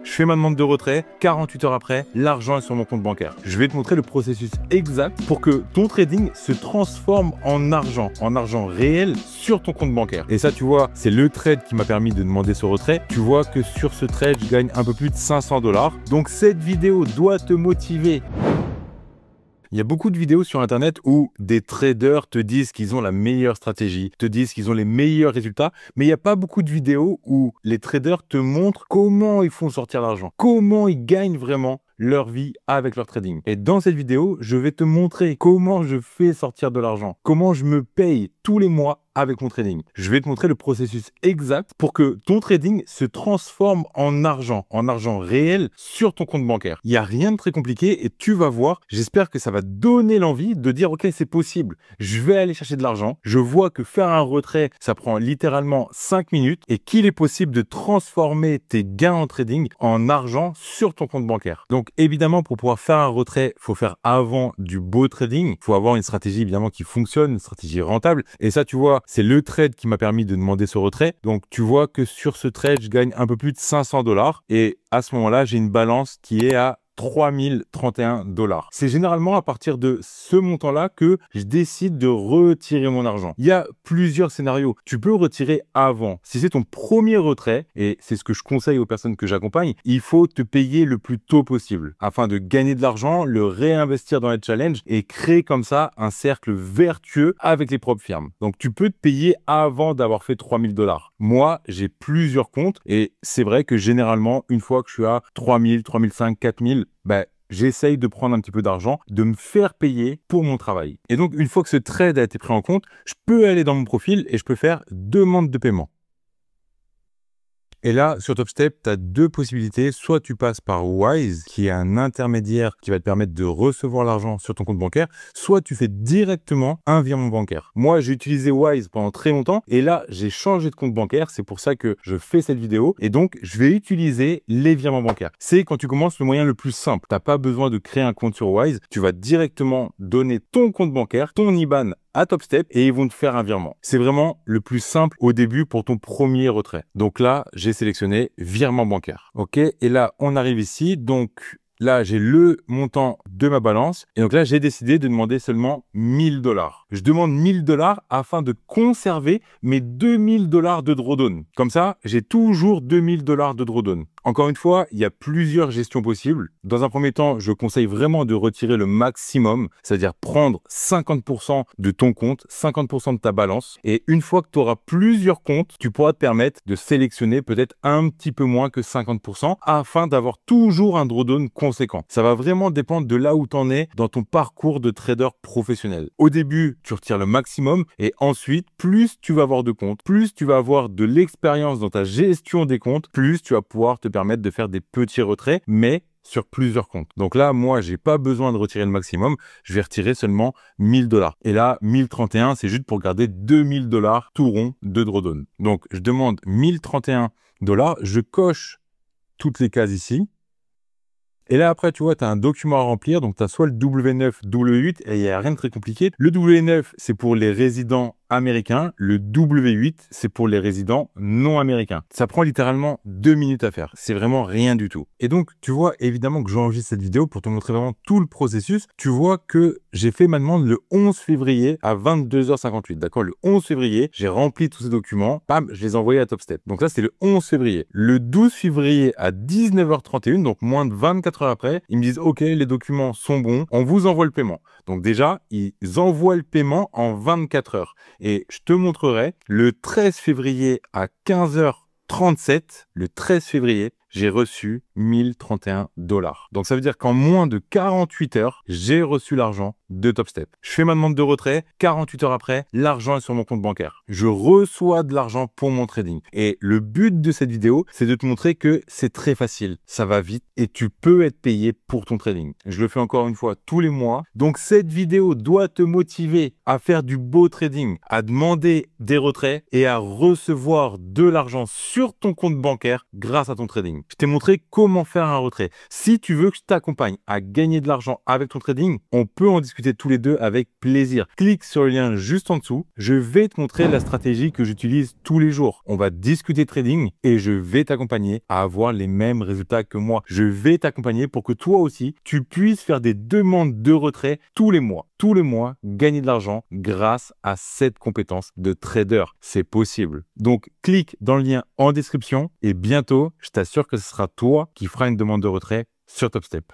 Je fais ma demande de retrait, 48 heures après, l'argent est sur mon compte bancaire. Je vais te montrer le processus exact pour que ton trading se transforme en argent réel sur ton compte bancaire. Et ça, tu vois, c'est le trade qui m'a permis de demander ce retrait. Tu vois que sur ce trade, je gagne un peu plus de 500 $. Donc cette vidéo doit te motiver. Il y a beaucoup de vidéos sur Internet où des traders te disent qu'ils ont la meilleure stratégie, te disent qu'ils ont les meilleurs résultats, mais il n'y a pas beaucoup de vidéos où les traders te montrent comment ils font sortir l'argent, comment ils gagnent vraiment leur vie avec leur trading. Et dans cette vidéo, je vais te montrer comment je fais sortir de l'argent, comment je me paye tous les mois avec mon trading. Je vais te montrer le processus exact pour que ton trading se transforme en argent réel sur ton compte bancaire. Il n'y a rien de très compliqué et tu vas voir, j'espère que ça va te donner l'envie de dire ok, c'est possible, je vais aller chercher de l'argent. Je vois que faire un retrait, ça prend littéralement 5 minutes et qu'il est possible de transformer tes gains en trading en argent sur ton compte bancaire. Donc évidemment, pour pouvoir faire un retrait, il faut faire avant du beau trading. Il faut avoir une stratégie évidemment qui fonctionne, une stratégie rentable. Et ça, tu vois, c'est le trade qui m'a permis de demander ce retrait. Donc tu vois que sur ce trade, je gagne un peu plus de 500 $. Et à ce moment-là, j'ai une balance qui est à 3031 $. C'est généralement à partir de ce montant-là que je décide de retirer mon argent. Il y a plusieurs scénarios. Tu peux retirer avant. Si c'est ton premier retrait, et c'est ce que je conseille aux personnes que j'accompagne, il faut te payer le plus tôt possible afin de gagner de l'argent, le réinvestir dans les challenges et créer comme ça un cercle vertueux avec les propres firmes. Donc, tu peux te payer avant d'avoir fait 3000 $. Moi, j'ai plusieurs comptes et c'est vrai que généralement, une fois que je suis à 3000, 3005, 4000, j'essaye de prendre un petit peu d'argent, de me faire payer pour mon travail. Et donc, une fois que ce trade a été pris en compte, je peux aller dans mon profil et je peux faire demande de paiement. Et là, sur TopStep, tu as deux possibilités. Soit tu passes par Wise, qui est un intermédiaire qui va te permettre de recevoir l'argent sur ton compte bancaire, soit tu fais directement un virement bancaire. Moi, j'ai utilisé Wise pendant très longtemps et là, j'ai changé de compte bancaire. C'est pour ça que je fais cette vidéo. Et donc, je vais utiliser les virements bancaires. C'est quand tu commences le moyen le plus simple. Tu n'as pas besoin de créer un compte sur Wise. Tu vas directement donner ton compte bancaire, ton IBAN à TopStep et ils vont te faire un virement. C'est vraiment le plus simple au début pour ton premier retrait. Donc là, j'ai sélectionné virement bancaire. OK, et là, on arrive ici. Donc là, j'ai le montant de ma balance. Et donc là, j'ai décidé de demander seulement 1000 $. Je demande 1000 $ afin de conserver mes 2000 $ de drawdown. Comme ça, j'ai toujours 2000 $ de drawdown. Encore une fois, il y a plusieurs gestions possibles. Dans un premier temps, je conseille vraiment de retirer le maximum, c'est-à-dire prendre 50% de ton compte, 50% de ta balance. Et une fois que tu auras plusieurs comptes, tu pourras te permettre de sélectionner peut-être un petit peu moins que 50% afin d'avoir toujours un drawdown conséquent. Ça va vraiment dépendre de là où tu en es dans ton parcours de trader professionnel. Au début, tu retires le maximum et ensuite, plus tu vas avoir de comptes, plus tu vas avoir de l'expérience dans ta gestion des comptes, plus tu vas pouvoir te permettre de faire des petits retraits, mais sur plusieurs comptes. Donc là, moi, j'ai pas besoin de retirer le maximum. Je vais retirer seulement 1000 $. Et là, 1031, c'est juste pour garder 2000 $ tout rond de drawdown. Donc, je demande 1031 $. Je coche toutes les cases ici. Et là, après, tu vois, tu as un document à remplir. Donc, tu as soit le W9, W8 et il n'y a rien de très compliqué. Le W9, c'est pour les résidents américain. Le W8, c'est pour les résidents non américains. Ça prend littéralement 2 minutes à faire. C'est vraiment rien du tout. Et donc, tu vois évidemment que j'enregistre cette vidéo pour te montrer vraiment tout le processus. Tu vois que j'ai fait ma demande le 11 février à 22h58. D'accord? Le 11 février, j'ai rempli tous ces documents. Bam, je les ai envoyés à TopStep. Donc ça, c'est le 11 février. Le 12 février à 19h31, donc moins de 24 heures après, ils me disent « Ok, les documents sont bons, on vous envoie le paiement ». Donc déjà, ils envoient le paiement en 24 heures. Et je te montrerai le 13 février à 15h37, le 13 février, j'ai reçu 1031 $. Donc ça veut dire qu'en moins de 48 heures, j'ai reçu l'argent de TopStep. Je fais ma demande de retrait, 48 heures après, l'argent est sur mon compte bancaire. Je reçois de l'argent pour mon trading. Et le but de cette vidéo, c'est de te montrer que c'est très facile, ça va vite et tu peux être payé pour ton trading. Je le fais encore une fois tous les mois. Donc cette vidéo doit te motiver à faire du beau trading, à demander des retraits et à recevoir de l'argent sur ton compte bancaire grâce à ton trading. Je t'ai montré comment comment faire un retrait. Si tu veux que je t'accompagne à gagner de l'argent avec ton trading, on peut en discuter tous les deux avec plaisir. Clique sur le lien juste en dessous. Je vais te montrer la stratégie que j'utilise tous les jours. On va discuter trading et je vais t'accompagner à avoir les mêmes résultats que moi. Je vais t'accompagner pour que toi aussi, tu puisses faire des demandes de retrait tous les mois. Tous les mois, gagner de l'argent grâce à cette compétence de trader. C'est possible. Donc, clique dans le lien en description et bientôt, je t'assure que ce sera toi qui fera une demande de retrait sur TopStep.